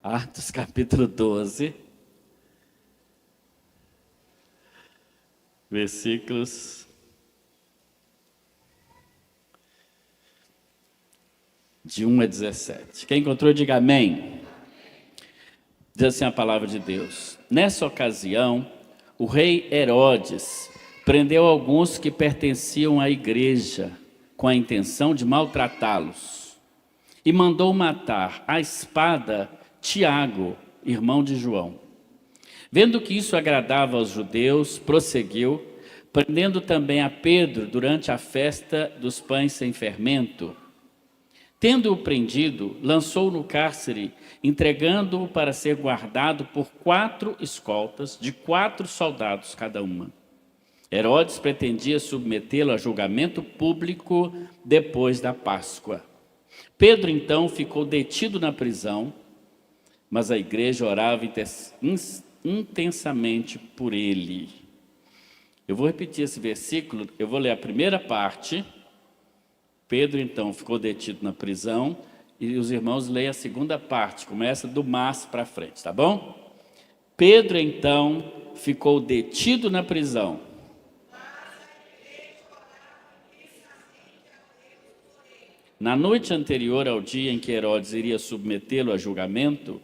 Atos capítulo 12, versículos de 1 a 17. Quem encontrou, diga amém. Diz assim a palavra de Deus. Nessa ocasião, o rei Herodes prendeu alguns que pertenciam à igreja, com a intenção de maltratá-los, e mandou matar à espada Tiago, irmão de João. Vendo que isso agradava aos judeus, prosseguiu, prendendo também a Pedro durante a festa dos pães sem fermento. Tendo-o prendido, lançou-o no cárcere, entregando-o para ser guardado por 4 escoltas, de 4 soldados cada uma. Herodes pretendia submetê-lo a julgamento público depois da Páscoa. Pedro, então, ficou detido na prisão, mas a igreja orava intensamente por ele. Eu vou repetir esse versículo, eu vou ler a primeira parte. Pedro, então, ficou detido na prisão, e os irmãos leem a segunda parte, começa do mas para frente, tá bom? Pedro, então, ficou detido na prisão. Na noite anterior ao dia em que Herodes iria submetê-lo a julgamento,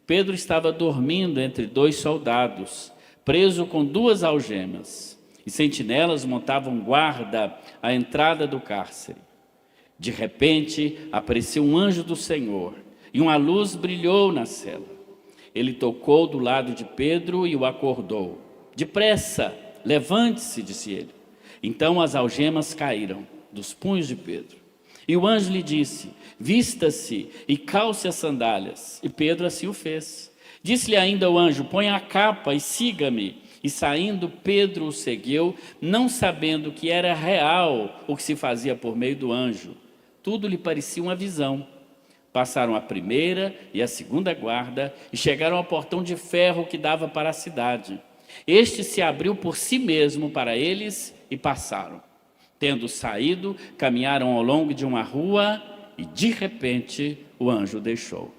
Pedro estava dormindo entre 2 soldados, preso com 2 algemas, e sentinelas montavam guarda à entrada do cárcere. De repente, apareceu um anjo do Senhor, e uma luz brilhou na cela. Ele tocou do lado de Pedro e o acordou. Depressa, levante-se, disse ele. Então as algemas caíram dos punhos de Pedro. E o anjo lhe disse, vista-se e calce as sandálias. E Pedro assim o fez. Disse-lhe ainda o anjo, ponha a capa e siga-me. E saindo, Pedro o seguiu, não sabendo que era real o que se fazia por meio do anjo. Tudo lhe parecia uma visão. Passaram a primeira e a segunda guarda e chegaram ao portão de ferro que dava para a cidade. Este se abriu por si mesmo para eles e passaram. Tendo saído, caminharam ao longo de uma rua e, de repente, o anjo deixou.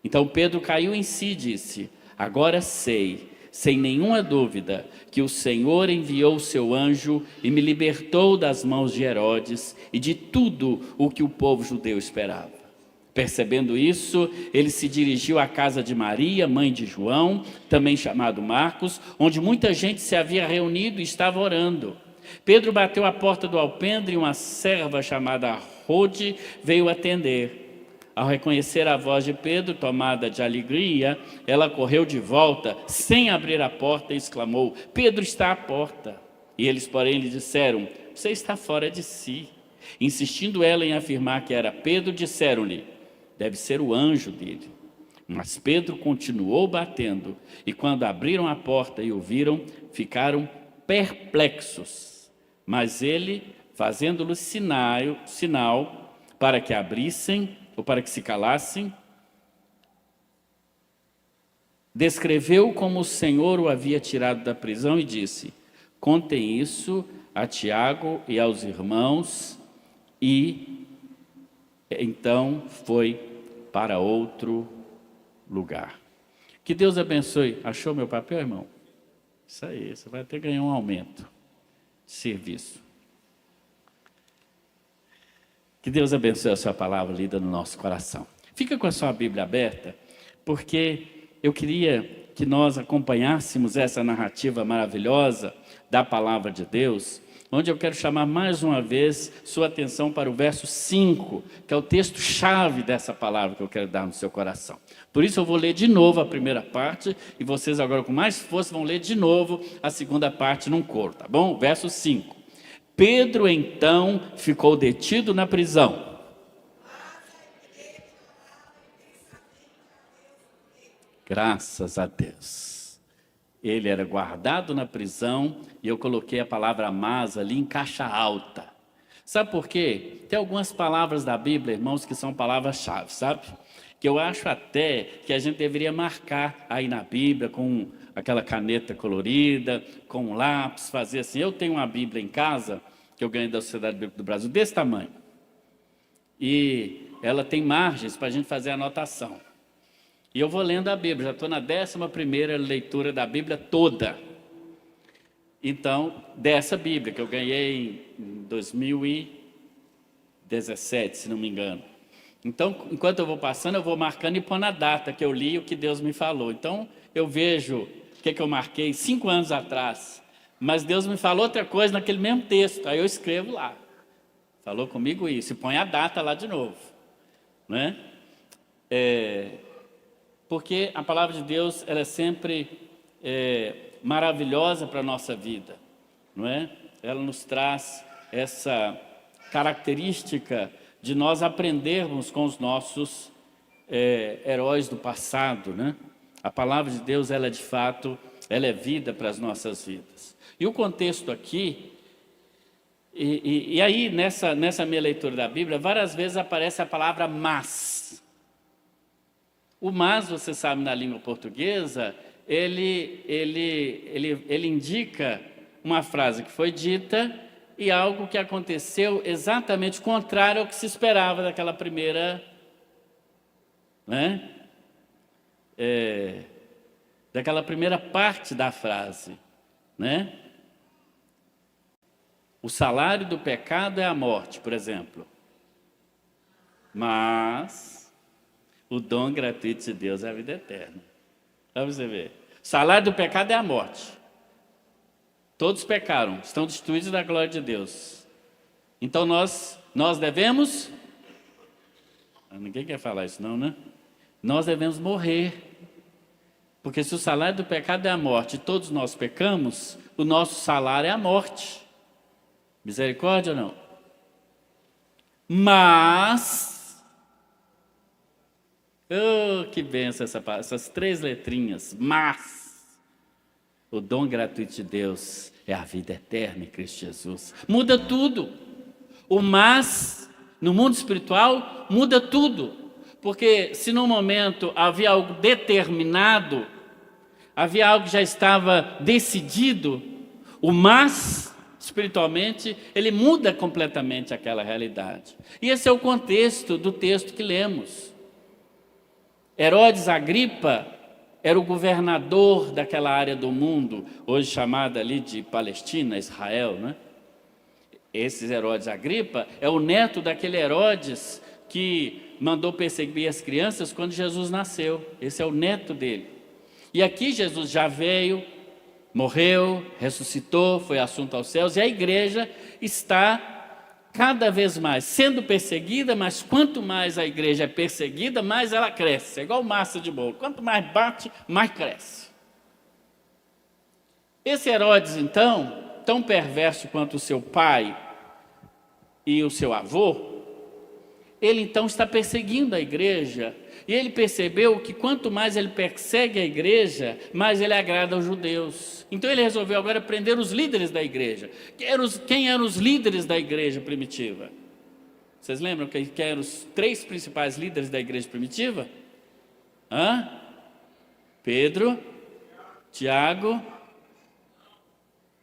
Então Pedro caiu em si e disse, agora sei, sem nenhuma dúvida, que o Senhor enviou o seu anjo e me libertou das mãos de Herodes e de tudo o que o povo judeu esperava. Percebendo isso, ele se dirigiu à casa de Maria, mãe de João, também chamado Marcos, onde muita gente se havia reunido e estava orando. Pedro bateu à porta do alpendre e uma serva chamada Rode veio atender. Ao reconhecer a voz de Pedro, tomada de alegria, ela correu de volta, sem abrir a porta, e exclamou, Pedro está à porta. E eles, porém, lhe disseram, você está fora de si. Insistindo ela em afirmar que era Pedro, disseram-lhe, deve ser o anjo dele. Mas Pedro continuou batendo, e quando abriram a porta e o viram, ficaram perplexos. Mas ele, fazendo-lhes sinal para que abrissem, ou para que se calassem, descreveu como o Senhor o havia tirado da prisão e disse, contem isso a Tiago e aos irmãos, e então foi para outro lugar. Que Deus abençoe. Achou meu papel, irmão? Isso aí, você vai até ganhar um aumento de serviço. Que Deus abençoe a sua palavra lida no nosso coração. Fica com a sua Bíblia aberta, porque eu queria que nós acompanhássemos essa narrativa maravilhosa da palavra de Deus, onde eu quero chamar mais uma vez sua atenção para o verso 5, que é o texto-chave dessa palavra que eu quero dar no seu coração. Por isso eu vou ler de novo a primeira parte, e vocês agora com mais força vão ler de novo a segunda parte num coro, tá bom? Verso 5. Pedro então ficou detido na prisão. Graças a Deus. Ele era guardado na prisão e eu coloquei a palavra mas ali em caixa alta. Sabe por quê? Tem algumas palavras da Bíblia, irmãos, que são palavras-chave, sabe? Que eu acho até que a gente deveria marcar aí na Bíblia com aquela caneta colorida, com um lápis, fazer assim. Eu tenho uma Bíblia em casa, que eu ganhei da Sociedade Bíblica do Brasil, desse tamanho. E ela tem margens para a gente fazer anotação. E eu vou lendo a Bíblia, já estou na 11ª leitura da Bíblia toda. Então, dessa Bíblia, que eu ganhei em 2017, se não me engano. Então, enquanto eu vou passando, eu vou marcando e pondo a data que eu li, o que Deus me falou. Então, eu vejo o que eu marquei 5 anos atrás, mas Deus me falou outra coisa naquele mesmo texto, aí eu escrevo lá. Falou comigo isso, e põe a data lá de novo. Né? Porque a palavra de Deus ela é sempre maravilhosa para a nossa vida. Não é? Ela nos traz essa característica de nós aprendermos com os nossos heróis do passado. Né? A palavra de Deus, ela de fato, ela é vida para as nossas vidas. E o contexto aqui, e aí nessa minha leitura da Bíblia, várias vezes aparece a palavra mas. O mas, você sabe, na língua portuguesa, ele indica uma frase que foi dita e algo que aconteceu exatamente contrário ao que se esperava daquela primeira, né? Daquela primeira parte da frase, né? O salário do pecado é a morte, por exemplo. Mas o dom gratuito de Deus é a vida eterna. Para você ver. O salário do pecado é a morte. Todos pecaram, estão destituídos da glória de Deus. Então nós devemos... Ninguém quer falar isso não, né? Nós devemos morrer. Porque se o salário do pecado é a morte e todos nós pecamos, o nosso salário é a morte. Misericórdia ou não? Mas... Oh, que benção essas 3 letrinhas. Mas o dom gratuito de Deus é a vida eterna em Cristo Jesus. Muda tudo. O mas, no mundo espiritual, muda tudo. Porque se no momento havia algo determinado, havia algo que já estava decidido, o mas, espiritualmente, ele muda completamente aquela realidade. E esse é o contexto do texto que lemos. Herodes Agripa era o governador daquela área do mundo, hoje chamada ali de Palestina, Israel, né? Esse Herodes Agripa é o neto daquele Herodes que mandou perseguir as crianças quando Jesus nasceu. Esse é o neto dele. E aqui Jesus já veio, morreu, ressuscitou, foi assunto aos céus, e a igreja está cada vez mais sendo perseguida, mas quanto mais a igreja é perseguida, mais ela cresce. É igual massa de bolo. Quanto mais bate, mais cresce. Esse Herodes, então, tão perverso quanto o seu pai e o seu avô, ele então está perseguindo a igreja. E ele percebeu que quanto mais ele persegue a igreja, mais ele agrada aos judeus. Então ele resolveu agora prender os líderes da igreja. Quem eram os líderes da igreja primitiva? Vocês lembram quem eram os 3 principais líderes da igreja primitiva? Pedro, Tiago,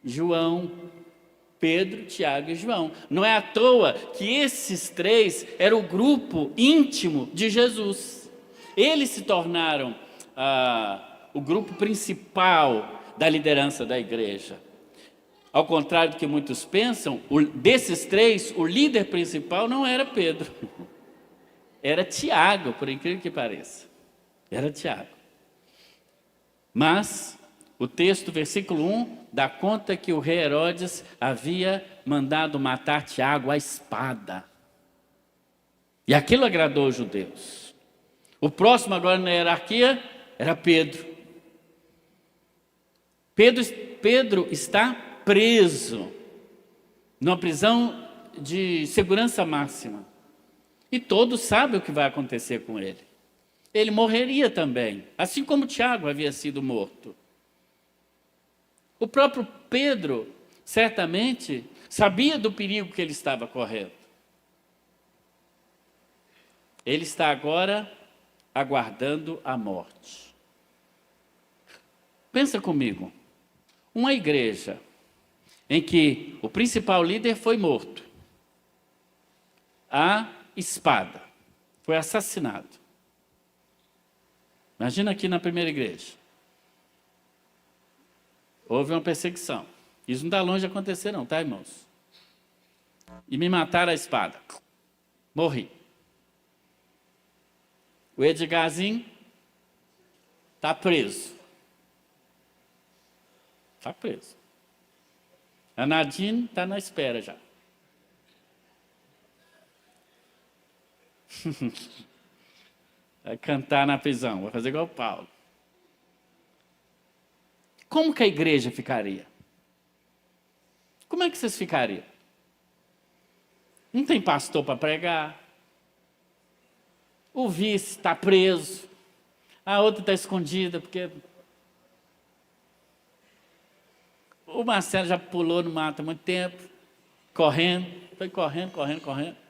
João. Pedro, Tiago e João. Não é à toa que esses 3 eram o grupo íntimo de Jesus. Eles se tornaram o grupo principal da liderança da igreja. Ao contrário do que muitos pensam, desses 3, o líder principal não era Pedro. Era Tiago, por incrível que pareça. Era Tiago. Mas o texto, versículo 1, dá conta que o rei Herodes havia mandado matar Tiago à espada. E aquilo agradou os judeus. O próximo agora na hierarquia era Pedro. Pedro está preso, numa prisão de segurança máxima. E todos sabem o que vai acontecer com ele. Ele morreria também, assim como Tiago havia sido morto. O próprio Pedro, certamente, sabia do perigo que ele estava correndo. Ele está agora aguardando a morte. Pensa comigo, uma igreja em que o principal líder foi morto, a espada, foi assassinado. Imagina aqui na primeira igreja. Houve uma perseguição. Isso não está longe de acontecer não, tá, irmãos? E me mataram a espada. Morri. O Edgarzinho está preso. Está preso. A Nadine está na espera já. Vai cantar na prisão, vai fazer igual o Paulo. Como que a igreja ficaria? Como é que vocês ficariam? Não tem pastor para pregar. O vice está preso. A outra está escondida, porque o Marcelo já pulou no mato há muito tempo, correndo, foi correndo,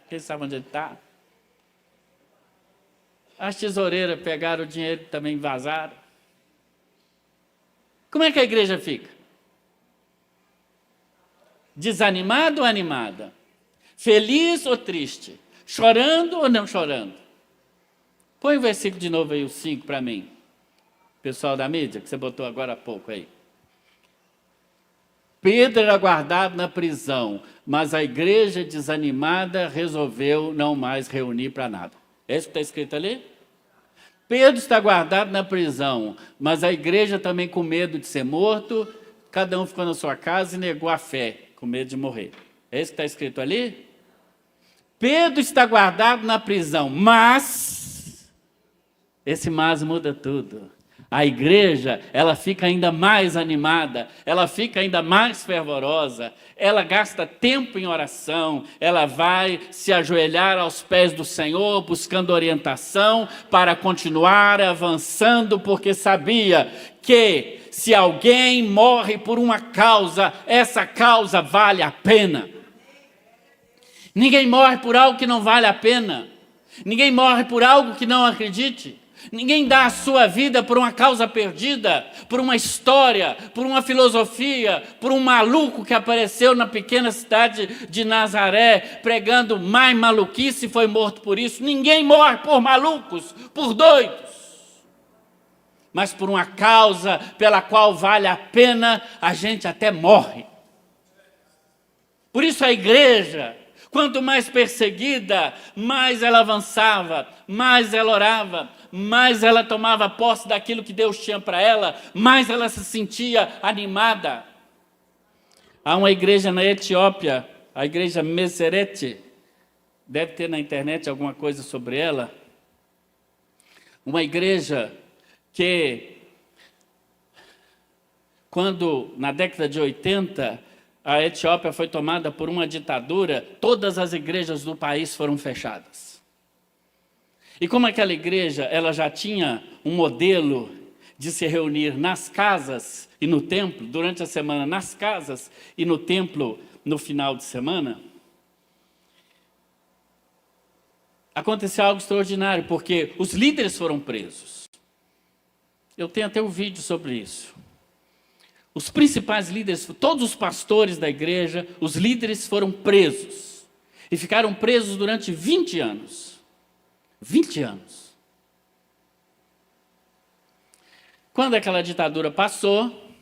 quem sabe onde ele está. As tesoureiras pegaram o dinheiro e também vazaram. Como é que a igreja fica? Desanimada ou animada? Feliz ou triste? Chorando ou não chorando? Põe o versículo de novo aí, o 5 para mim. Pessoal da mídia, que você botou agora há pouco aí. Pedro era guardado na prisão, mas a igreja desanimada resolveu não mais reunir para nada. É isso que está escrito ali? Pedro está guardado na prisão, mas a igreja também com medo de ser morto, cada um ficou na sua casa e negou a fé, com medo de morrer. É isso que está escrito ali? Pedro está guardado na prisão, mas esse mas muda tudo. A igreja, ela fica ainda mais animada, ela fica ainda mais fervorosa, ela gasta tempo em oração, ela vai se ajoelhar aos pés do Senhor, buscando orientação para continuar avançando, porque sabia que se alguém morre por uma causa, essa causa vale a pena. Ninguém morre por algo que não vale a pena, ninguém morre por algo que não acredite. Ninguém dá a sua vida por uma causa perdida, por uma história, por uma filosofia, por um maluco que apareceu na pequena cidade de Nazaré, pregando mais maluquice e foi morto por isso. Ninguém morre por malucos, por doidos. Mas por uma causa pela qual vale a pena, a gente até morre. Por isso a igreja, quanto mais perseguida, mais ela avançava, mais ela orava, mais ela tomava posse daquilo que Deus tinha para ela, mais ela se sentia animada. Há uma igreja na Etiópia, a igreja Meserete, deve ter na internet alguma coisa sobre ela. Uma igreja que, quando na década de 80, a Etiópia foi tomada por uma ditadura, todas as igrejas do país foram fechadas. E como aquela igreja, ela já tinha um modelo de se reunir nas casas e no templo, durante a semana nas casas e no templo no final de semana, aconteceu algo extraordinário, porque os líderes foram presos. Eu tenho até um vídeo sobre isso. Os principais líderes, todos os pastores da igreja, os líderes foram presos. E ficaram presos durante 20 anos. 20 anos. Quando aquela ditadura passou,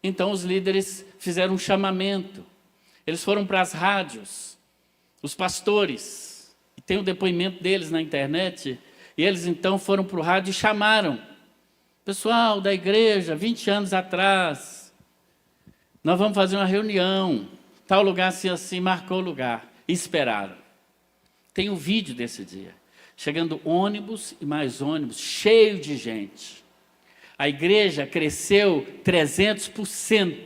então os líderes fizeram um chamamento. Eles foram para as rádios, os pastores, e tem o depoimento deles na internet, e eles então foram para o rádio e chamaram. Pessoal da igreja, 20 anos atrás, nós vamos fazer uma reunião, tal lugar assim, marcou o lugar, e esperaram. Tem um vídeo desse dia. Chegando ônibus e mais ônibus, cheio de gente. A igreja cresceu 300%,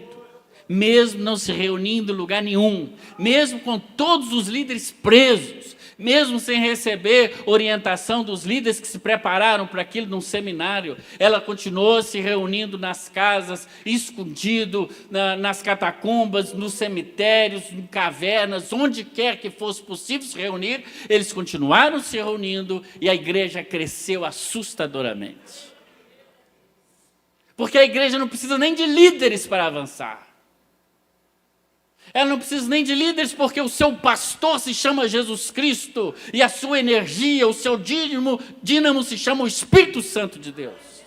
mesmo não se reunindo em lugar nenhum, mesmo com todos os líderes presos, mesmo sem receber orientação dos líderes que se prepararam para aquilo num seminário, ela continuou se reunindo nas casas, escondido, nas catacumbas, nos cemitérios, em cavernas, onde quer que fosse possível se reunir, eles continuaram se reunindo e a igreja cresceu assustadoramente. Porque a igreja não precisa nem de líderes para avançar. Ela não precisa nem de líderes, porque o seu pastor se chama Jesus Cristo, e a sua energia, o seu dínamo se chama o Espírito Santo de Deus.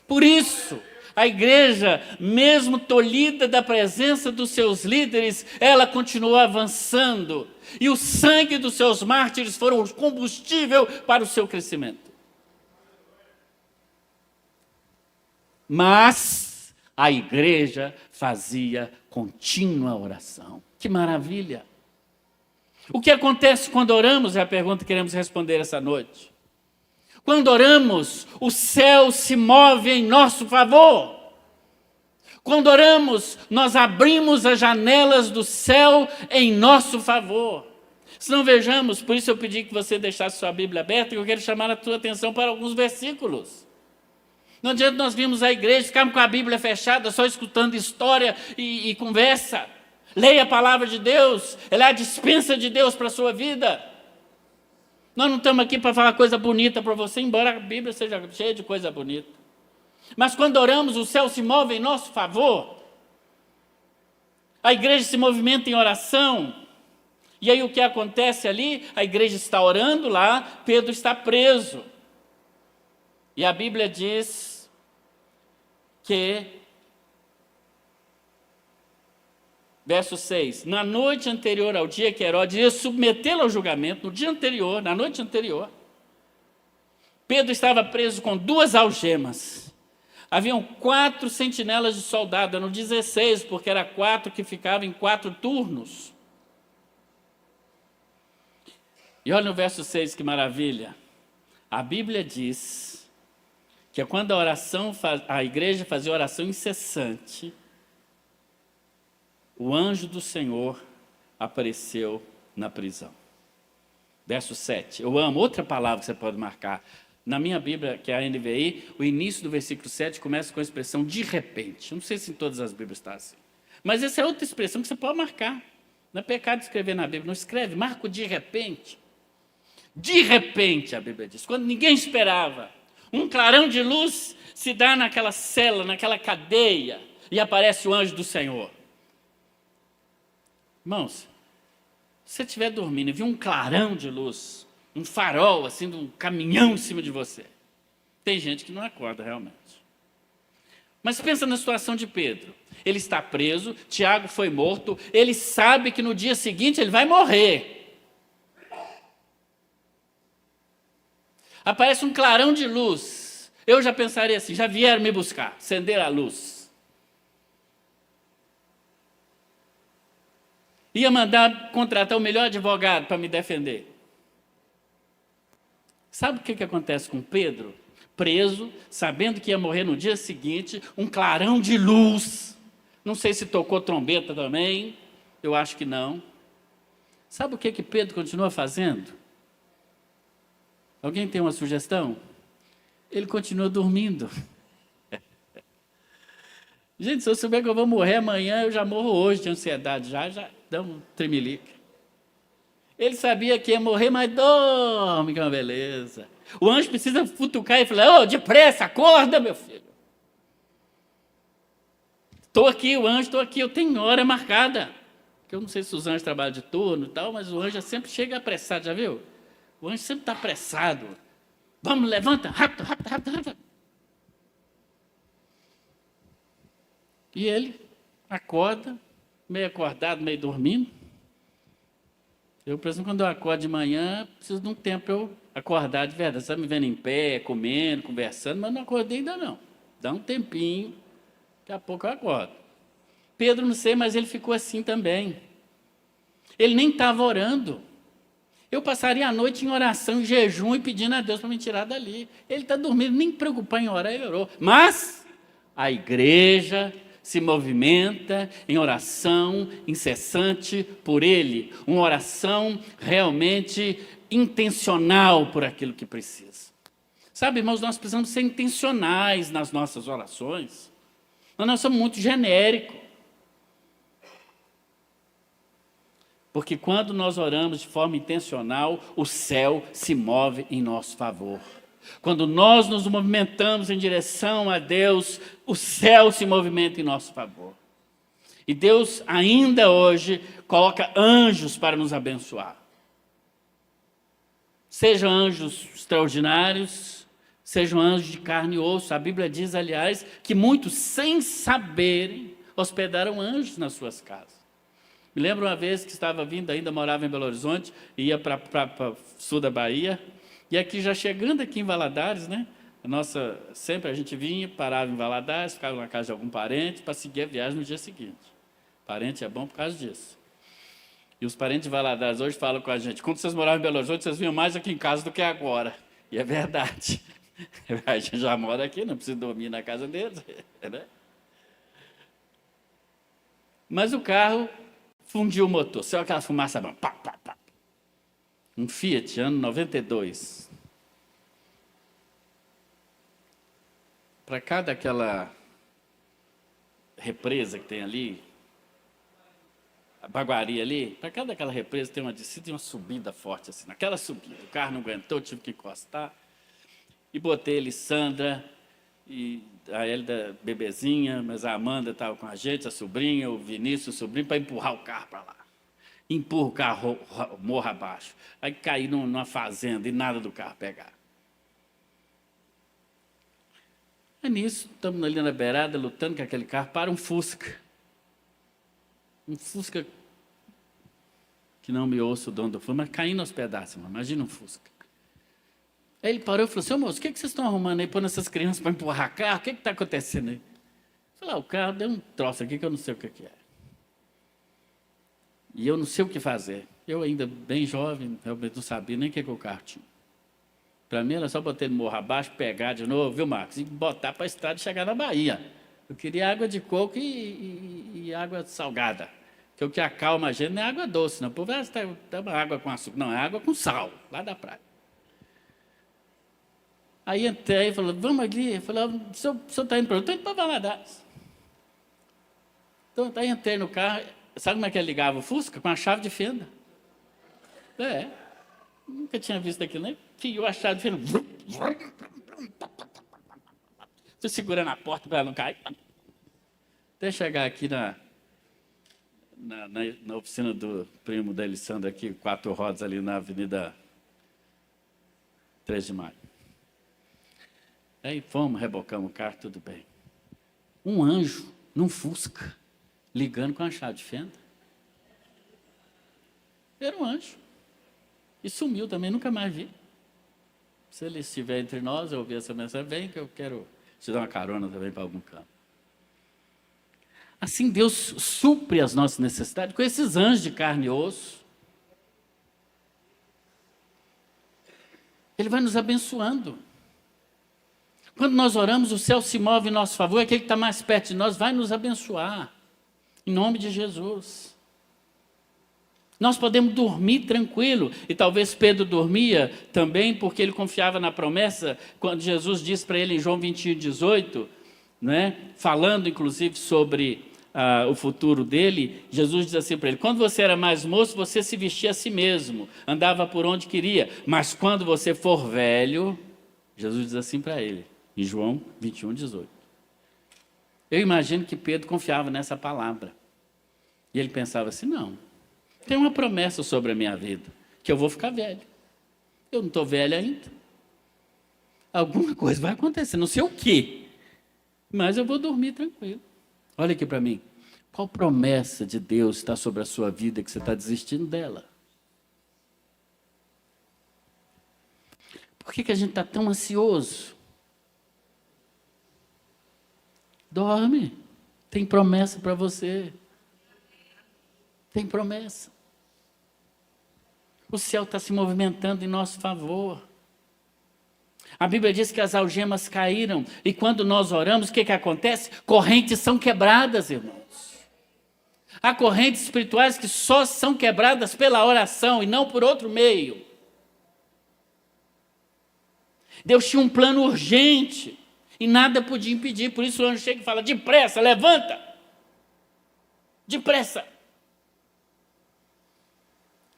Por isso, a igreja, mesmo tolhida da presença dos seus líderes, ela continuou avançando, e o sangue dos seus mártires foram o combustível para o seu crescimento. Mas a igreja fazia contínua oração. Que maravilha! O que acontece quando oramos é a pergunta que queremos responder essa noite. Quando oramos, o céu se move em nosso favor. Quando oramos, nós abrimos as janelas do céu em nosso favor. Se não vejamos, por isso eu pedi que você deixasse sua Bíblia aberta, e eu quero chamar a tua atenção para alguns versículos. Não adianta nós virmos à igreja, ficarmos com a Bíblia fechada, só escutando história e conversa. Leia a palavra de Deus, ela é a dispensa de Deus para a sua vida. Nós não estamos aqui para falar coisa bonita para você, embora a Bíblia seja cheia de coisa bonita. Mas quando oramos, o céu se move em nosso favor. A igreja se movimenta em oração. E aí o que acontece ali? A igreja está orando lá, Pedro está preso. E a Bíblia diz que, verso 6, na noite anterior ao dia que Herodes ia submetê-lo ao julgamento, no dia anterior, na noite anterior, Pedro estava preso com 2 algemas. Haviam 4 sentinelas de soldado, eram 16, porque era 4 que ficavam em 4 turnos. E olha no verso 6, que maravilha. A Bíblia diz que quando a igreja fazia oração incessante, o anjo do Senhor apareceu na prisão. Verso 7. Eu amo outra palavra que você pode marcar. Na minha Bíblia, que é a NVI, o início do versículo 7 começa com a expressão de repente. Não sei se em todas as Bíblias está assim. Mas essa é outra expressão que você pode marcar. Não é pecado escrever na Bíblia. Não escreve, marca o de repente. De repente, a Bíblia diz, quando ninguém esperava, um clarão de luz se dá naquela cela, naquela cadeia, e aparece o anjo do Senhor. Irmãos, se você estiver dormindo e viu um clarão de luz, um farol, assim, de um caminhão em cima de você, tem gente que não acorda realmente. Mas pensa na situação de Pedro. Ele está preso, Tiago foi morto, ele sabe que no dia seguinte ele vai morrer. Aparece um clarão de luz. Eu já pensaria assim, já vieram me buscar, acender a luz. Ia mandar contratar o melhor advogado para me defender. Sabe o que acontece com Pedro? Preso, sabendo que ia morrer no dia seguinte, um clarão de luz. Não sei se tocou trombeta também, eu acho que não. Sabe o que Pedro continua fazendo? Alguém tem uma sugestão? Ele continua dormindo. Gente, se eu souber que eu vou morrer amanhã, eu já morro hoje de ansiedade, já dá um tremelique. Ele sabia que ia morrer, mas dorme, que é uma beleza. O anjo precisa futucar e falar, depressa, acorda, meu filho. Estou aqui, o anjo, estou aqui, eu tenho hora marcada. Porque eu não sei se os anjos trabalham de turno e tal, mas o anjo sempre chega apressado, já viu? O anjo sempre está apressado. Vamos, levanta, rápido, rápido, rápido, rápido. E ele acorda, meio acordado, meio dormindo. Eu, por exemplo, quando eu acordo de manhã, preciso de um tempo para eu acordar de verdade. Você está me vendo em pé, comendo, conversando, mas não acordei ainda não. Dá um tempinho, daqui a pouco eu acordo. Pedro, não sei, mas ele ficou assim também. Ele nem estava orando. Eu passaria a noite em oração, em jejum e pedindo a Deus para me tirar dali. Ele está dormindo, nem preocupar em orar, ele orou. Mas a igreja se movimenta em oração incessante por ele. Uma oração realmente intencional por aquilo que precisa. Sabe, irmãos, nós precisamos ser intencionais nas nossas orações. Nós somos muito genéricos. Porque quando nós oramos de forma intencional, o céu se move em nosso favor. Quando nós nos movimentamos em direção a Deus, o céu se movimenta em nosso favor. E Deus ainda hoje coloca anjos para nos abençoar. Sejam anjos extraordinários, sejam anjos de carne e osso. A Bíblia diz, aliás, que muitos, sem saberem, hospedaram anjos nas suas casas. Me lembro uma vez que estava vindo, ainda morava em Belo Horizonte, ia para sul da Bahia, e aqui já chegando aqui em Valadares, né? Sempre a gente vinha, parava em Valadares, ficava na casa de algum parente para seguir a viagem no dia seguinte. Parente é bom por causa disso. E os parentes de Valadares hoje falam com a gente, quando vocês moravam em Belo Horizonte, vocês vinham mais aqui em casa do que agora. E é verdade. A gente já mora aqui, não precisa dormir na casa deles. Né? Mas o carro fundiu o motor, saiu aquela fumaça, pá, pá, pá. Um Fiat, ano 92. Para cada aquela represa que tem ali, a baguaria ali, para cada aquela represa tem uma descida e uma subida forte assim. Naquela subida, o carro não aguentou, tive que encostar. E botei Elisandra, e a Hélida bebezinha, mas a Amanda estava com a gente, a sobrinha, o Vinícius, o sobrinho, para empurrar o carro para lá. Empurra o carro morro abaixo. Aí caí numa fazenda e nada do carro pegar. É nisso, estamos ali na beirada, lutando com aquele carro, para um Fusca. Um Fusca que não me ouço o dono do Fusca, mas caindo aos pedaços, imagina um Fusca. Aí ele parou e falou assim, ô moço, o que vocês estão arrumando aí, pondo essas crianças para empurrar carro? O que está acontecendo aí? Eu falei, o carro deu um troço aqui que eu não sei o que é. E eu não sei o que fazer. Eu ainda bem jovem, realmente não sabia nem o que o carro tinha. Para mim era só botar ele morro abaixo, pegar de novo, viu, Marcos? E botar para a estrada e chegar na Bahia. Eu queria água de coco e água salgada. Porque o que acalma a gente não é água doce, não. O povo tem uma água com açúcar. Não, é água com sal, lá da praia. Aí entrei e falou, vamos ali. Eu falei, o senhor está indo para onde? Estou indo para Valadares. Então, aí entrei no carro. Sabe como é que ele ligava o Fusca? Com a chave de fenda. Nunca tinha visto aquilo, nem fiou a chave de fenda. Estou segurando a porta para ela não cair. Até chegar aqui na oficina do primo da Elisandra, aqui, 4 rodas ali na Avenida 3 de Maio. Aí fomos, rebocamos o carro, tudo bem. Um anjo num Fusca, ligando com a chave de fenda. Era um anjo. E sumiu também, nunca mais vi. Se ele estiver entre nós, eu ouvir essa mensagem, vem que eu quero te dar uma carona também para algum canto. Assim Deus supre as nossas necessidades com esses anjos de carne e osso. Ele vai nos abençoando. Quando nós oramos, o céu se move em nosso favor, aquele que está mais perto de nós vai nos abençoar. Em nome de Jesus. Nós podemos dormir tranquilo. E talvez Pedro dormia também porque ele confiava na promessa, quando Jesus disse para ele em João 21:18, né, falando inclusive sobre o futuro dele, Jesus diz assim para ele, quando você era mais moço, você se vestia a si mesmo, andava por onde queria, mas quando você for velho, Jesus diz assim para ele, em João 21:18. Eu imagino que Pedro confiava nessa palavra. E ele pensava assim, não, tem uma promessa sobre a minha vida, que eu vou ficar velho. Eu não estou velho ainda. Alguma coisa vai acontecer, não sei o quê, mas eu vou dormir tranquilo. Olha aqui para mim, qual promessa de Deus está sobre a sua vida que você está desistindo dela? Por que a gente está tão ansioso? Dorme, tem promessa para você. Tem promessa. O céu está se movimentando em nosso favor. A Bíblia diz que as algemas caíram. E quando nós oramos, o que acontece? Correntes são quebradas, irmãos. Há correntes espirituais que só são quebradas pela oração e não por outro meio. Deus tinha um plano urgente e nada podia impedir. Por isso o anjo chega e fala, depressa, levanta. Depressa.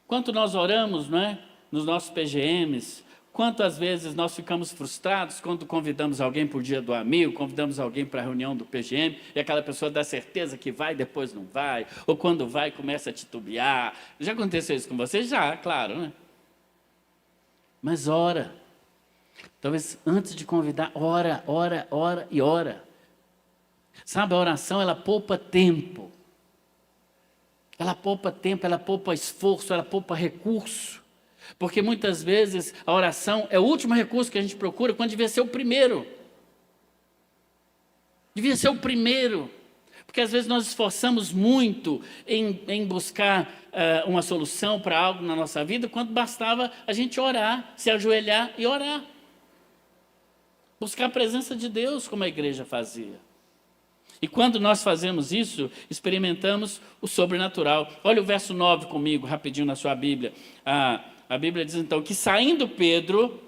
Quanto nós oramos, não é? Nos nossos PGMs, Quantas vezes nós ficamos frustrados quando convidamos alguém para o dia do amigo, convidamos alguém para a reunião do PGM, e aquela pessoa dá certeza que vai, depois não vai, ou quando vai começa a titubear. Já aconteceu isso com você? Já, claro, né? Mas ora. Talvez antes de convidar, ora, ora, ora e ora. Sabe, a oração, ela poupa tempo. Ela poupa tempo, ela poupa esforço, ela poupa recurso. Porque muitas vezes a oração é o último recurso que a gente procura quando devia ser o primeiro. Devia ser o primeiro. Porque às vezes nós esforçamos muito em buscar uma solução para algo na nossa vida, quando bastava a gente orar, se ajoelhar e orar. Buscar a presença de Deus, como a igreja fazia. E quando nós fazemos isso, experimentamos o sobrenatural. Olha o verso 9 comigo, rapidinho na sua Bíblia. A Bíblia diz então que saindo Pedro,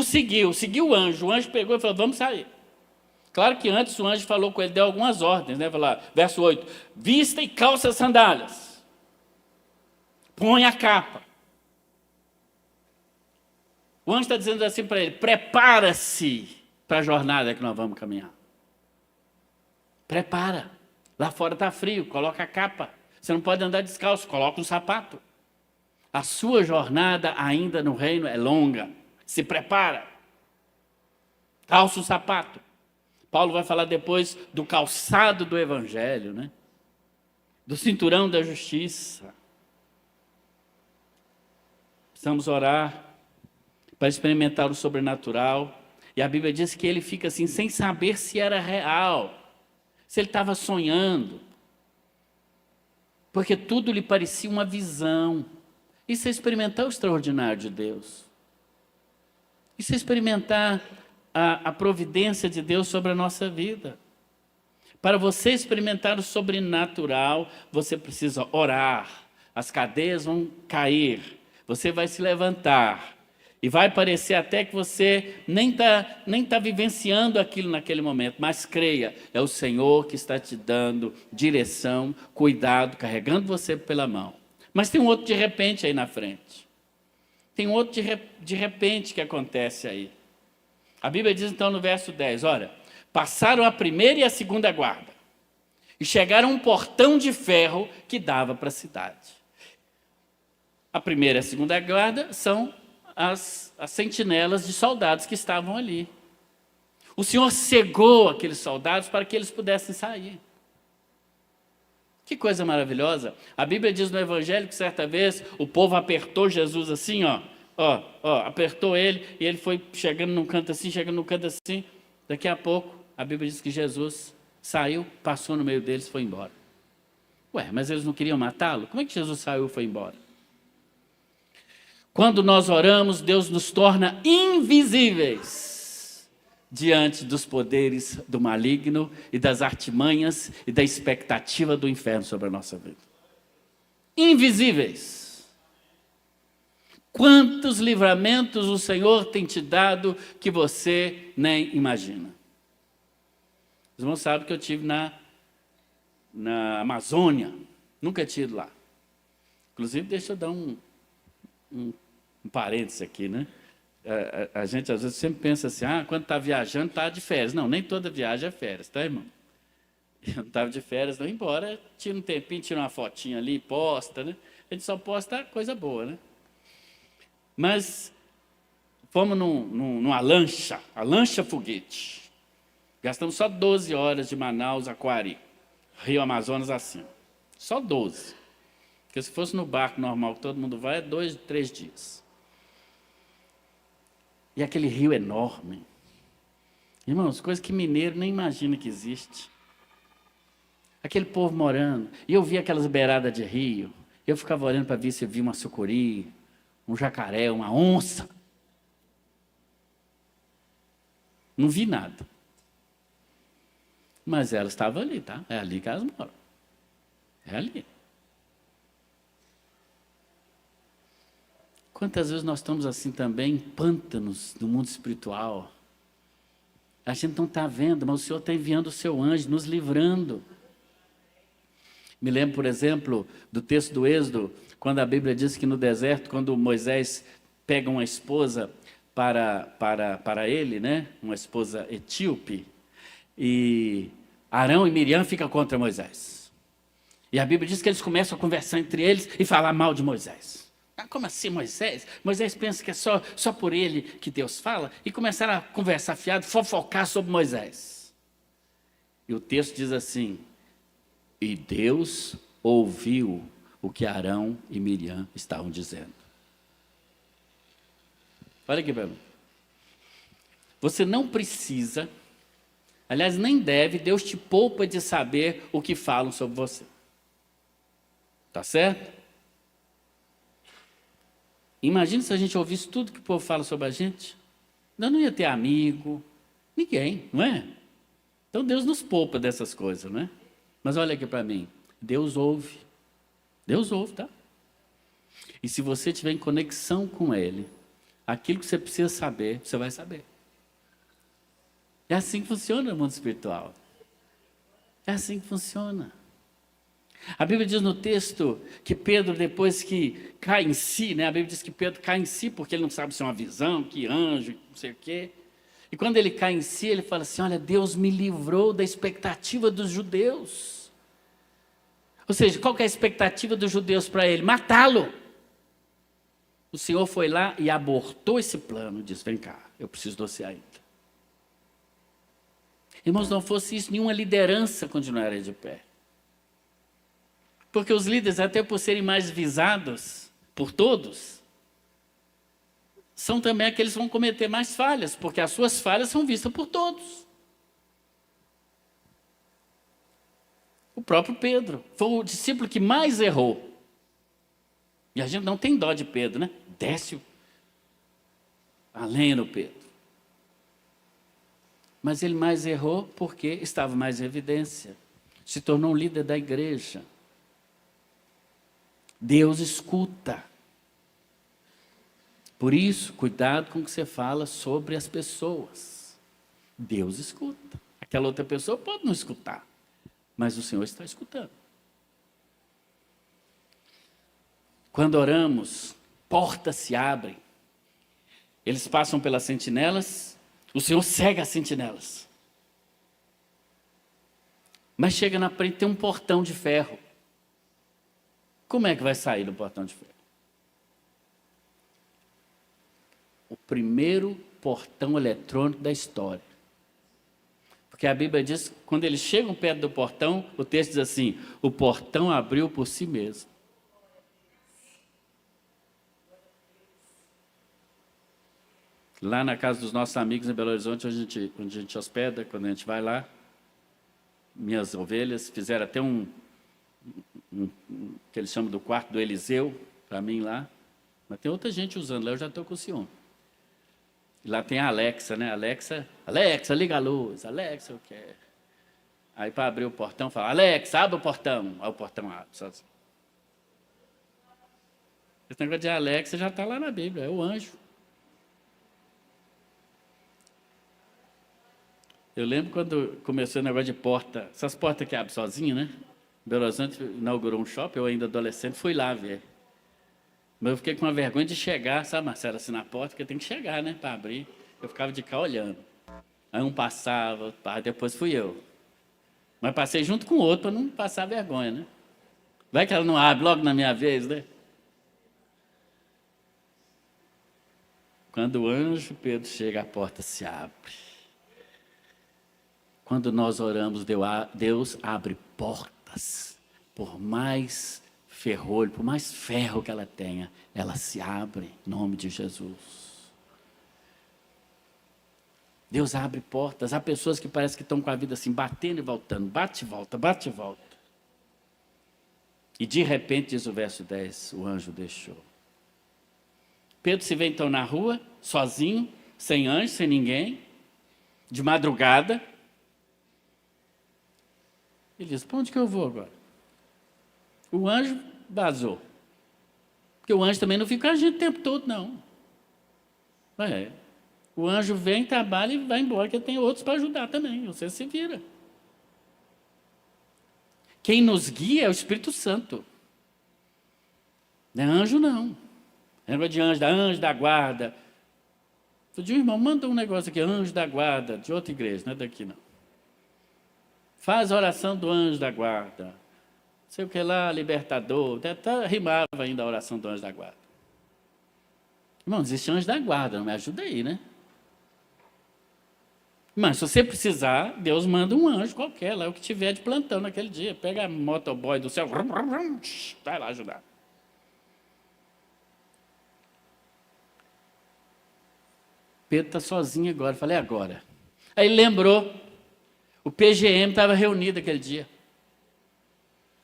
seguiu o anjo pegou e falou, vamos sair. Claro que antes o anjo falou com ele, deu algumas ordens, né? Falou, verso 8, vista e calça as sandálias, põe a capa. O anjo está dizendo assim para ele, prepara-se para a jornada que nós vamos caminhar. Prepara. Lá fora está frio, coloca a capa. Você não pode andar descalço, coloca um sapato. A sua jornada ainda no reino é longa. Se prepara. Calça o sapato. Paulo vai falar depois do calçado do evangelho, né? Do cinturão da justiça. Precisamos orar para experimentar o sobrenatural. E a Bíblia diz que ele fica assim, sem saber se era real, se ele estava sonhando. Porque tudo lhe parecia uma visão. Isso é experimentar o extraordinário de Deus. Isso é experimentar a providência de Deus sobre a nossa vida. Para você experimentar o sobrenatural, você precisa orar. As cadeias vão cair. Você vai se levantar. E vai parecer até que você nem tá vivenciando aquilo naquele momento. Mas creia, é o Senhor que está te dando direção, cuidado, carregando você pela mão. Mas tem um outro de repente aí na frente. Tem um outro de repente que acontece aí. A Bíblia diz então no verso 10, olha, passaram a primeira e a segunda guarda e chegaram a um portão de ferro que dava para a cidade. A primeira e a segunda guarda são as sentinelas de soldados que estavam ali. O Senhor cegou aqueles soldados para que eles pudessem sair. Que coisa maravilhosa. A Bíblia diz no Evangelho que certa vez o povo apertou Jesus assim, apertou ele, e ele foi chegando num canto assim. Daqui a pouco, a Bíblia diz que Jesus saiu, passou no meio deles e foi embora. Ué, mas eles não queriam matá-lo? Como é que Jesus saiu e foi embora? Quando nós oramos, Deus nos torna invisíveis diante dos poderes do maligno e das artimanhas e da expectativa do inferno sobre a nossa vida. Invisíveis. Quantos livramentos o Senhor tem te dado que você nem imagina. Os irmãos sabem que eu estive na Amazônia, nunca tinha ido lá. Inclusive, deixa eu dar um parênteses aqui, né? A gente às vezes sempre pensa assim, quando está viajando, está de férias. Não, nem toda viagem é férias, tá, irmão? Eu não estava de férias, não, embora tira um tempinho, tira uma fotinha ali, posta, né? A gente só posta coisa boa, né? Mas fomos numa lancha, a lancha foguete. Gastamos só 12 horas de Manaus a Coari, Rio Amazonas assim. Só 12. Porque se fosse no barco normal que todo mundo vai, é 2, 3 dias. E aquele rio enorme. Irmãos, coisas que mineiro nem imagina que existe. Aquele povo morando. E eu via aquelas beiradas de rio. Eu ficava olhando para ver se eu via uma sucuri, um jacaré, uma onça. Não vi nada. Mas elas estavam ali, tá? É ali que elas moram. É ali. Quantas vezes nós estamos assim também, em pântanos do mundo espiritual. A gente não está vendo, mas o Senhor está enviando o seu anjo, nos livrando. Me lembro, por exemplo, do texto do Êxodo, quando a Bíblia diz que no deserto, quando Moisés pega uma esposa para ele, né? Uma esposa etíope. E Arão e Miriam ficam contra Moisés. E a Bíblia diz que eles começam a conversar entre eles e falar mal de Moisés. Ah, como assim Moisés? Moisés pensa que é só por ele que Deus fala. E começaram a conversar fiado, fofocar sobre Moisés. E o texto diz assim: e Deus ouviu o que Arão e Miriam estavam dizendo. Olha aqui para mim. Você não precisa, aliás, nem deve, Deus te poupa de saber o que falam sobre você. Tá certo? Imagina se a gente ouvisse tudo que o povo fala sobre a gente. Não ia ter amigo, ninguém, não é? Então Deus nos poupa dessas coisas, não é? Mas olha aqui para mim, Deus ouve, tá? E se você tiver em conexão com Ele, aquilo que você precisa saber, você vai saber. É assim que funciona o mundo espiritual. É assim que funciona. A Bíblia diz no texto que Pedro, depois que cai em si, né? A Bíblia diz que Pedro cai em si porque ele não sabe se é uma visão, que anjo, não sei o quê. E quando ele cai em si, ele fala assim: olha, Deus me livrou da expectativa dos judeus. Ou seja, qual que é a expectativa dos judeus para ele? Matá-lo. O Senhor foi lá e abortou esse plano, disse: vem cá, eu preciso de você ainda. Irmãos, não fosse isso, nenhuma liderança continuaria de pé. Porque os líderes, até por serem mais visados por todos, são também aqueles que vão cometer mais falhas, porque as suas falhas são vistas por todos. O próprio Pedro foi o discípulo que mais errou. E a gente não tem dó de Pedro, né? Desce a lenha no Pedro. Mas ele mais errou porque estava mais em evidência. Se tornou um líder da igreja. Deus escuta. Por isso, cuidado com o que você fala sobre as pessoas. Deus escuta. Aquela outra pessoa pode não escutar, mas o Senhor está escutando. Quando oramos, portas se abrem. Eles passam pelas sentinelas, o Senhor cega as sentinelas. Mas chega na frente, tem um portão de ferro. Como é que vai sair do portão de ferro? O primeiro portão eletrônico da história. Porque a Bíblia diz que quando eles chegam perto do portão, o texto diz assim: o portão abriu por si mesmo. Lá na casa dos nossos amigos em Belo Horizonte, onde a gente hospeda, quando a gente vai lá, minhas ovelhas fizeram até que eles chamam do quarto do Eliseu, para mim lá. Mas tem outra gente usando lá, eu já estou com ciúme. E lá tem a Alexa, né? Alexa, liga a luz, Alexa, o que é? Aí para abrir o portão, fala: Alexa, abre o portão. Aí o portão abre, sozinho. Esse negócio de Alexa já está lá na Bíblia, é o anjo. Eu lembro quando começou o negócio de porta, essas portas que abrem sozinho, né? Belo Horizonte inaugurou um shopping, eu ainda adolescente fui lá ver. Mas eu fiquei com uma vergonha de chegar, sabe, Marcelo, assim na porta, porque tem que chegar, né, para abrir. Eu ficava de cá olhando. Aí um passava, depois fui eu. Mas passei junto com o outro para não passar vergonha, né? Vai que ela não abre logo na minha vez, né? Quando o anjo Pedro chega, a porta se abre. Quando nós oramos, Deus abre portas. Por mais ferrolho, por mais ferro que ela tenha, ela se abre em nome de Jesus. Deus abre portas. Há pessoas que parecem que estão com a vida assim, batendo e voltando, bate e volta, bate e volta. E de repente, diz o verso 10, o anjo deixou. Pedro se vê então na rua, sozinho, sem anjo, sem ninguém, de madrugada. Ele diz: para onde que eu vou agora? O anjo vazou. Porque o anjo também não fica com a gente o tempo todo, não. O anjo vem, trabalha e vai embora, porque tem outros para ajudar também. Você se vira. Quem nos guia é o Espírito Santo. Não é anjo, não. É negócio de anjo da guarda. Falei, irmão, manda um negócio aqui, anjo da guarda, de outra igreja, não é daqui não. Faz a oração do anjo da guarda. Sei o que lá, libertador. Até rimava ainda a oração do anjo da guarda. Irmão, existe anjo da guarda, não me ajuda aí, né? Mas se você precisar, Deus manda um anjo qualquer, lá o que tiver de plantão naquele dia. Pega a motoboy do céu, vai lá ajudar. Pedro está sozinho agora. Falei, agora. Aí ele lembrou. O PGM estava reunido aquele dia.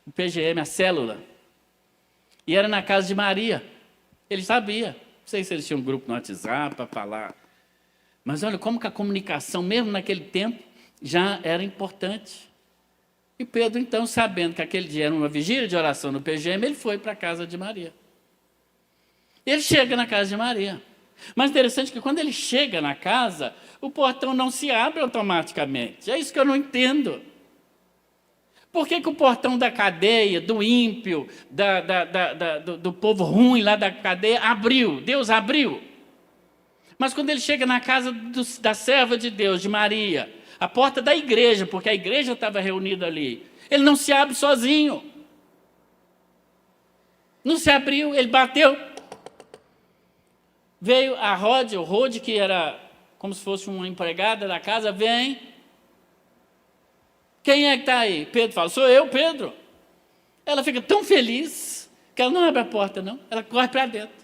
O PGM, a célula. E era na casa de Maria. Ele sabia. Não sei se eles tinham um grupo no WhatsApp para falar. Mas olha como que a comunicação, mesmo naquele tempo, já era importante. E Pedro, então, sabendo que aquele dia era uma vigília de oração no PGM, ele foi para a casa de Maria. Ele chega na casa de Maria. Mas interessante que quando ele chega na casa, o portão não se abre automaticamente. É isso que eu não entendo. Por que o portão da cadeia, do ímpio, do povo ruim lá da cadeia, abriu? Deus abriu. Mas quando ele chega na casa da serva de Deus, de Maria, a porta da igreja, porque a igreja estava reunida ali, ele não se abre sozinho. Não se abriu, ele bateu. Veio a Rode, que era como se fosse uma empregada da casa, vem. Quem é que está aí? Pedro fala, sou eu, Pedro. Ela fica tão feliz que ela não abre a porta, não. Ela corre para dentro.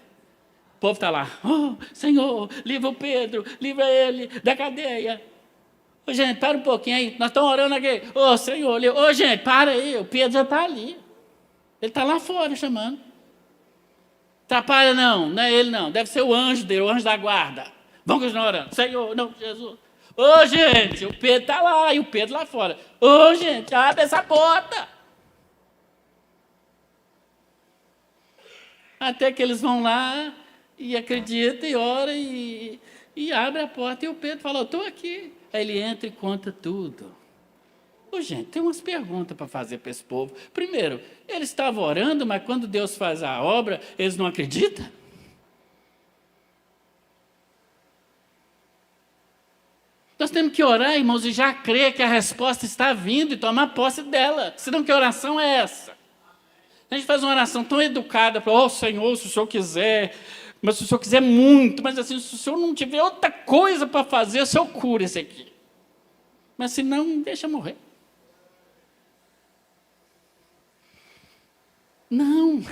O povo está lá. Oh, Senhor, livra o Pedro, livra ele da cadeia. Ô, gente, para um pouquinho aí. Nós estamos orando aqui. Ô, Senhor, livra. Ô, gente, para aí. O Pedro já está ali. Ele está lá fora chamando. Atrapalha não, não é ele não. Deve ser o anjo dele, o anjo da guarda. Vamos continuar orando. Senhor, não, Jesus. Ô, gente, o Pedro está lá e o Pedro lá fora. Ô, gente, abre essa porta. Até que eles vão lá e acreditam e oram e abre a porta. E o Pedro fala, estou aqui. Aí ele entra e conta tudo. Ô, gente, tem umas perguntas para fazer para esse povo. Primeiro, eles estavam orando, mas quando Deus faz a obra, eles não acreditam? Nós temos que orar, irmãos, e já crer que a resposta está vindo e tomar posse dela. Senão que oração é essa? A gente faz uma oração tão educada, para, ó, Senhor, se o Senhor quiser, mas se o Senhor quiser muito, mas assim, se o Senhor não tiver outra coisa para fazer, o Senhor cura esse aqui. Mas se não, deixa morrer. Não,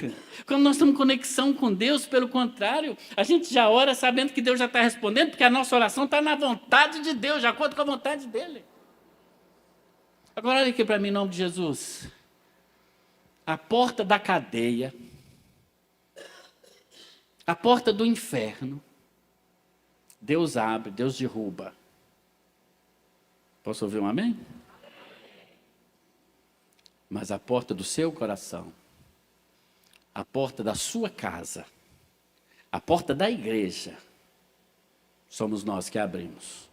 quando nós estamos em conexão com Deus, pelo contrário, a gente já ora sabendo que Deus já está respondendo, porque a nossa oração está na vontade de Deus, de acordo com a vontade dEle. Agora olha aqui para mim, em nome de Jesus. A porta da cadeia, a porta do inferno, Deus abre, Deus derruba. Posso ouvir um amém? Mas a porta do seu coração, a porta da sua casa, a porta da igreja, somos nós que abrimos.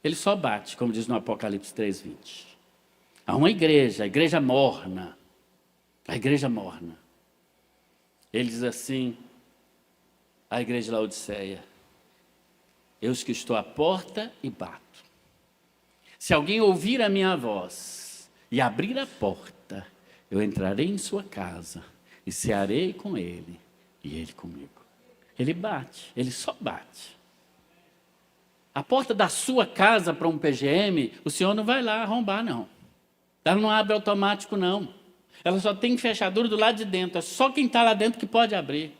Ele só bate, como diz no Apocalipse 3:20. Há uma igreja, a igreja morna. A igreja morna. Ele diz assim, a igreja de Laodiceia, eu que estou à porta e bato. Se alguém ouvir a minha voz e abrir a porta, eu entrarei em sua casa e cearei com ele e ele comigo. Ele bate, ele só bate. A porta da sua casa para um PGM, o senhor não vai lá arrombar, não. Ela não abre automático, não. Ela só tem fechadura do lado de dentro. É só quem está lá dentro que pode abrir.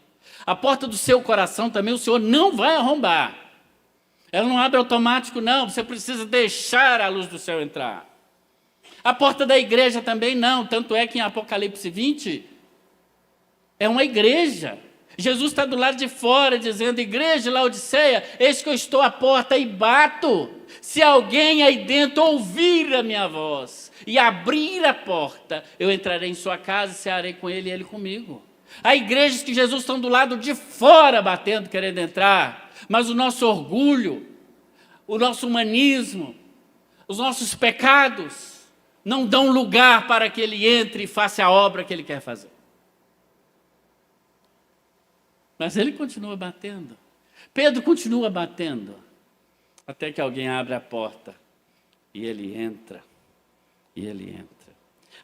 A porta do seu coração também o senhor não vai arrombar. Ela não abre automático, não. Você precisa deixar a luz do céu entrar. A porta da igreja também não. Tanto é que em Apocalipse 20, é uma igreja. Jesus está do lado de fora dizendo, igreja de Laodiceia, eis que eu estou à porta e bato. Se alguém aí dentro ouvir a minha voz e abrir a porta, eu entrarei em sua casa e cearei com ele e ele comigo. Há igrejas que Jesus estão do lado de fora batendo, querendo entrar, mas o nosso orgulho, o nosso humanismo, os nossos pecados não dão lugar para que ele entre e faça a obra que ele quer fazer. Mas ele continua batendo. Pedro continua batendo, até que alguém abre a porta, e ele entra, e ele entra.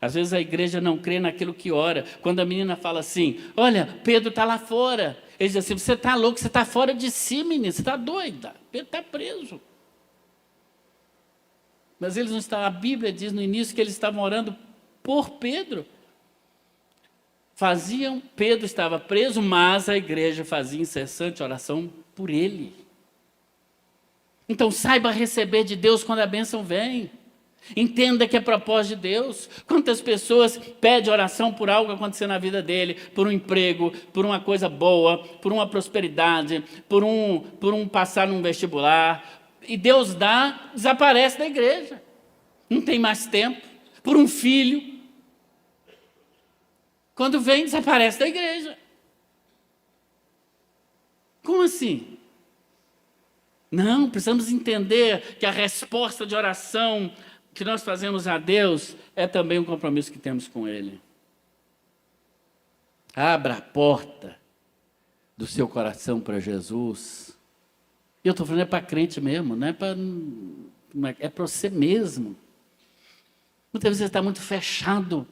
Às vezes a igreja não crê naquilo que ora. Quando a menina fala assim, olha, Pedro está lá fora. Ele diz assim, você está louco, você está fora de si, menina, você está doida. Pedro está preso. Mas eles não estavam, a Bíblia diz no início que eles estavam orando por Pedro. Pedro estava preso, mas a igreja fazia incessante oração por ele. Então saiba receber de Deus quando a bênção vem. Entenda que é propósito de Deus. Quantas pessoas pedem oração por algo acontecer na vida dele, por um emprego, por uma coisa boa, por uma prosperidade, por um passar num vestibular, e Deus dá, desaparece da igreja. Não tem mais tempo. Por um filho. Quando vem, desaparece da igreja. Como assim? Não, precisamos entender que a resposta de oração que nós fazemos a Deus é também um compromisso que temos com Ele. Abra a porta do seu coração para Jesus. E eu estou falando para crente mesmo, não é para... É para você mesmo. Muitas vezes você está muito fechado.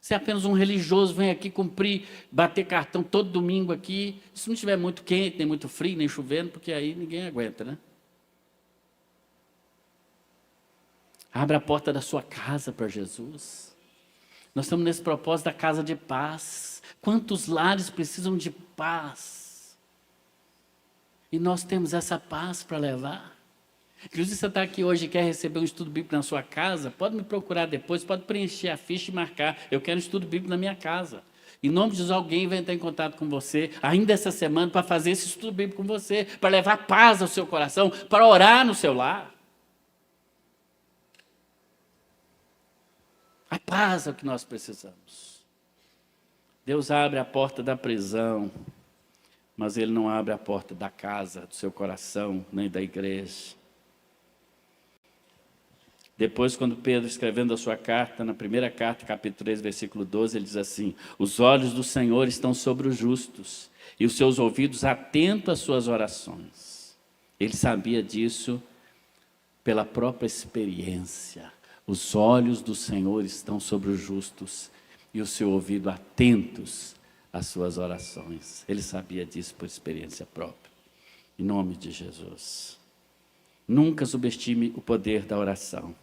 Você é apenas um religioso, vem aqui cumprir, bater cartão todo domingo aqui. Se não estiver muito quente, nem muito frio, nem chovendo, porque aí ninguém aguenta, né? Abra a porta da sua casa para Jesus. Nós estamos nesse propósito da casa de paz. Quantos lares precisam de paz? E nós temos essa paz para levar. Inclusive, você está aqui hoje e quer receber um estudo bíblico na sua casa, pode me procurar depois, pode preencher a ficha e marcar. Eu quero um estudo bíblico na minha casa. Em nome de Jesus, alguém vai entrar em contato com você, ainda essa semana, para fazer esse estudo bíblico com você, para levar paz ao seu coração, para orar no seu lar. A paz é o que nós precisamos. Deus abre a porta da prisão, mas Ele não abre a porta da casa, do seu coração, nem da igreja. Depois, quando Pedro, escrevendo a sua carta, na primeira carta, capítulo 3, versículo 12, ele diz assim, os olhos do Senhor estão sobre os justos, e os seus ouvidos atentos às suas orações. Ele sabia disso pela própria experiência. Os olhos do Senhor estão sobre os justos e o seu ouvido atentos às suas orações. Ele sabia disso por experiência própria. Em nome de Jesus. Nunca subestime o poder da oração.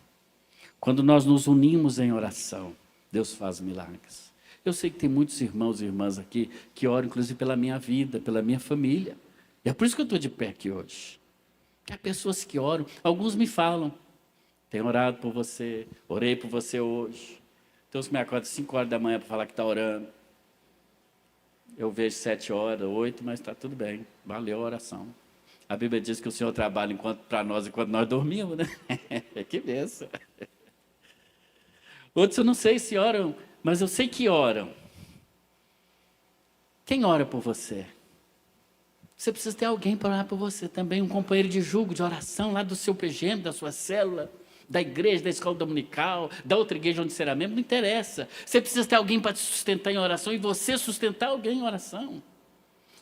Quando nós nos unimos em oração, Deus faz milagres. Eu sei que tem muitos irmãos e irmãs aqui que oram, inclusive, pela minha vida, pela minha família. E é por isso que eu estou de pé aqui hoje. Há pessoas que oram, alguns me falam, tenho orado por você, orei por você hoje. Tem uns que me acordam às 5 horas da manhã para falar que está orando. Eu vejo 7 horas, 8, mas está tudo bem. Valeu a oração. A Bíblia diz que o Senhor trabalha para nós enquanto nós dormimos, né? Que bênção. Outros eu não sei se oram, mas eu sei que oram. Quem ora por você? Você precisa ter alguém para orar por você também, um companheiro de julgo, de oração, lá do seu PGM, da sua célula, da igreja, da escola dominical, da outra igreja onde será membro, não interessa. Você precisa ter alguém para te sustentar em oração e você sustentar alguém em oração.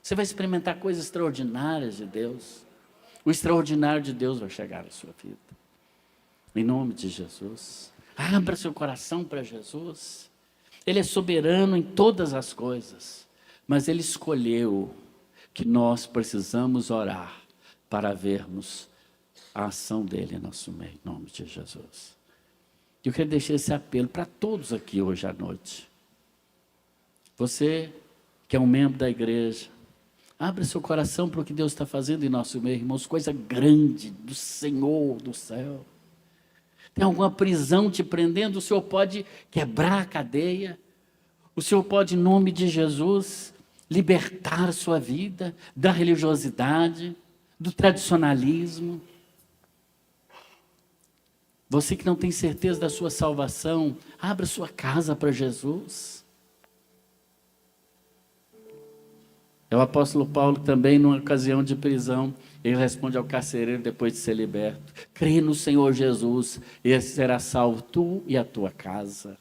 Você vai experimentar coisas extraordinárias de Deus. O extraordinário de Deus vai chegar à sua vida. Em nome de Jesus. Abra seu coração para Jesus. Ele é soberano em todas as coisas. Mas Ele escolheu que nós precisamos orar para vermos a ação dEle em nosso meio. Em nome de Jesus. Eu quero deixar esse apelo para todos aqui hoje à noite. Você que é um membro da igreja, abra seu coração para o que Deus está fazendo em nosso meio, irmãos. Coisa grande do Senhor do céu. Tem alguma prisão te prendendo? O Senhor pode quebrar a cadeia. O Senhor pode, em nome de Jesus, libertar a sua vida da religiosidade, do tradicionalismo. Você que não tem certeza da sua salvação, abra sua casa para Jesus. É o apóstolo Paulo também, numa ocasião de prisão, ele responde ao carcereiro depois de ser liberto: crê no Senhor Jesus, e será salvo tu e a tua casa.